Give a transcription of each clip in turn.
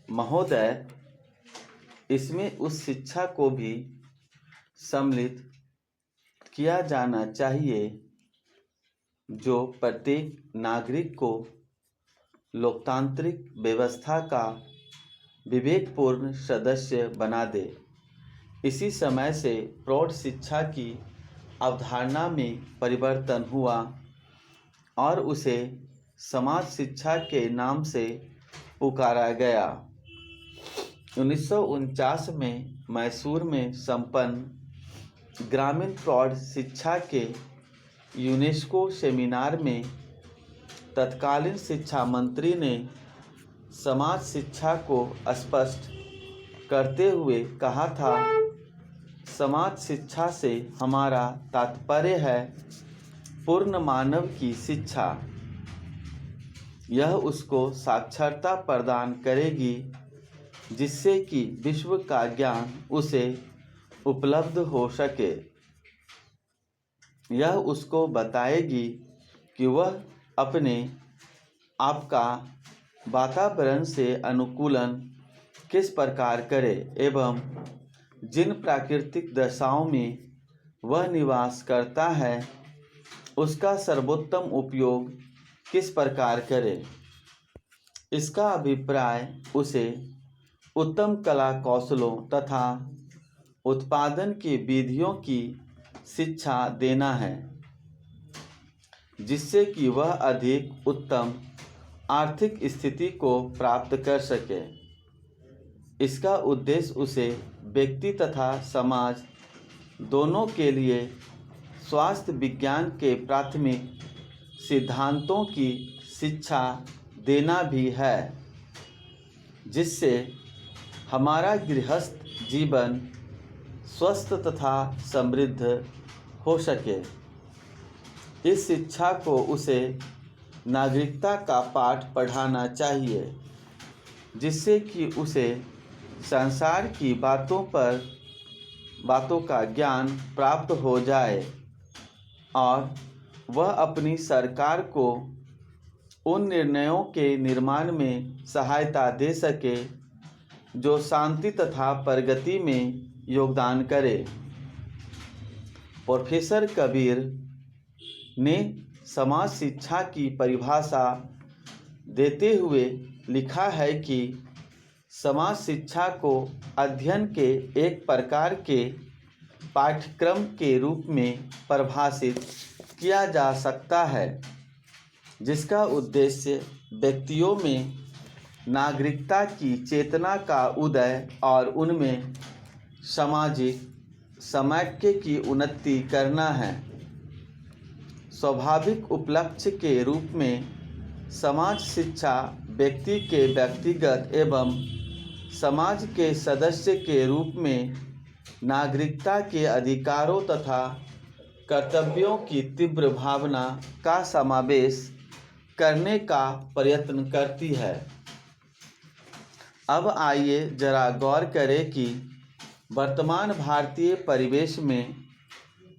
महोदय, इसमें उस शिक्षा को भी सम्मिलित किया जाना चाहिए जो प्रत्येक नागरिक को लोकतांत्रिक व्यवस्था का विवेकपूर्ण सदस्य बना दे। इसी समय से प्रौढ़ शिक्षा की अवधारणा में परिवर्तन हुआ और उसे समाज शिक्षा के नाम से पुकारा गया। 1949 में मैसूर में संपन्न ग्रामीण प्रौढ़ शिक्षा के यूनेस्को सेमिनार में तत्कालीन शिक्षा मंत्री ने समाज शिक्षा को स्पष्ट करते हुए कहा था, समाज शिक्षा से हमारा तात्पर्य है पूर्ण मानव की शिक्षा। यह उसको साक्षरता प्रदान करेगी जिससे कि विश्व का ज्ञान उसे उपलब्ध हो सके। यह उसको बताएगी कि वह अपने आप का वातावरण से अनुकूलन किस प्रकार करे एवं जिन प्राकृतिक दशाओं में वह निवास करता है उसका सर्वोत्तम उपयोग किस प्रकार करे। इसका अभिप्राय उसे उत्तम कला कौशलों तथा उत्पादन की विधियों की शिक्षा देना है जिससे कि वह अधिक उत्तम आर्थिक स्थिति को प्राप्त कर सके। इसका उद्देश्य उसे व्यक्ति तथा समाज दोनों के लिए स्वास्थ्य विज्ञान के प्राथमिक सिद्धांतों की शिक्षा देना भी है जिससे हमारा गृहस्थ जीवन स्वस्थ तथा समृद्ध हो सके। इस शिक्षा को उसे नागरिकता का पाठ पढ़ाना चाहिए जिससे कि उसे संसार की बातों का ज्ञान प्राप्त हो जाए और वह अपनी सरकार को उन निर्णयों के निर्माण में सहायता दे सके जो शांति तथा प्रगति में योगदान करे। प्रोफेसर कबीर ने समाज शिक्षा की परिभाषा देते हुए लिखा है कि समाज शिक्षा को अध्ययन के एक प्रकार के पाठ्यक्रम के रूप में परिभाषित किया जा सकता है जिसका उद्देश्य व्यक्तियों में नागरिकता की चेतना का उदय और उनमें सामाजिक समैक्य की उन्नति करना है। स्वाभाविक उपलक्ष्य के रूप में समाज शिक्षा व्यक्ति के व्यक्तिगत एवं समाज के सदस्य के रूप में नागरिकता के अधिकारों तथा कर्तव्यों की तीव्र भावना का समावेश करने का प्रयत्न करती है। अब आइए जरा गौर करें कि वर्तमान भारतीय परिवेश में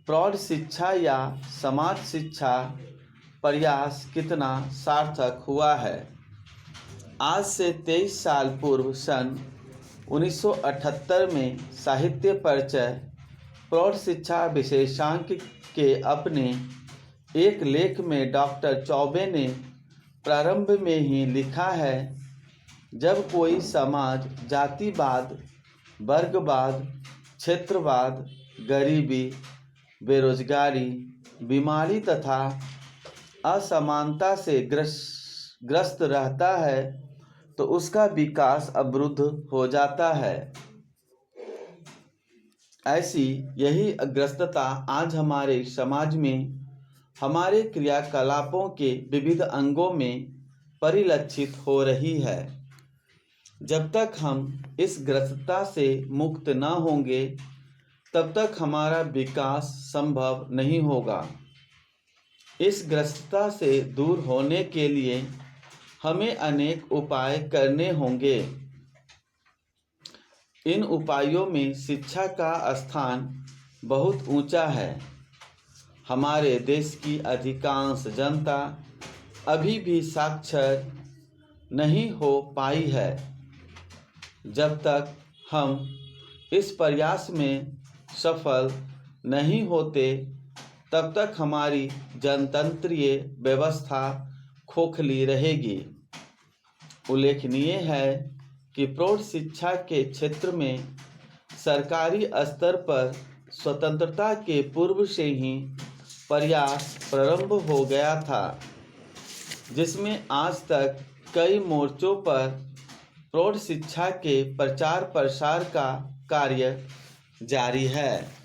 प्रौढ़ शिक्षा या समाज शिक्षा प्रयास कितना सार्थक हुआ है। आज से 23 साल पूर्व सन 1978 में साहित्य परिचय प्रौढ़ शिक्षा विशेषांक के अपने एक लेख में डॉक्टर चौबे ने प्रारंभ में ही लिखा है, जब कोई समाज जातिवाद, वर्गवाद, क्षेत्रवाद, गरीबी, बेरोजगारी, बीमारी तथा असमानता से ग्रस्त रहता है तो उसका विकास अवरुद्ध हो जाता है। ऐसी यही अग्रस्तता आज हमारे समाज में हमारे क्रियाकलापों के विविध अंगों में परिलक्षित हो रही है। जब तक हम इस ग्रस्तता से मुक्त न होंगे तब तक हमारा विकास संभव नहीं होगा। इस ग्रस्तता से दूर होने के लिए हमें अनेक उपाय करने होंगे। इन उपायों में शिक्षा का स्थान बहुत ऊंचा है। हमारे देश की अधिकांश जनता अभी भी साक्षर नहीं हो पाई है। जब तक हम इस प्रयास में सफल नहीं होते तब तक हमारी जनतंत्रीय व्यवस्था खोखली रहेगी। उल्लेखनीय है कि प्रौढ़ शिक्षा के क्षेत्र में सरकारी स्तर पर स्वतंत्रता के पूर्व से ही प्रयास प्रारंभ हो गया था, जिसमें आज तक कई मोर्चों पर प्रौढ़ शिक्षा के प्रचार प्रसार का कार्य जारी है।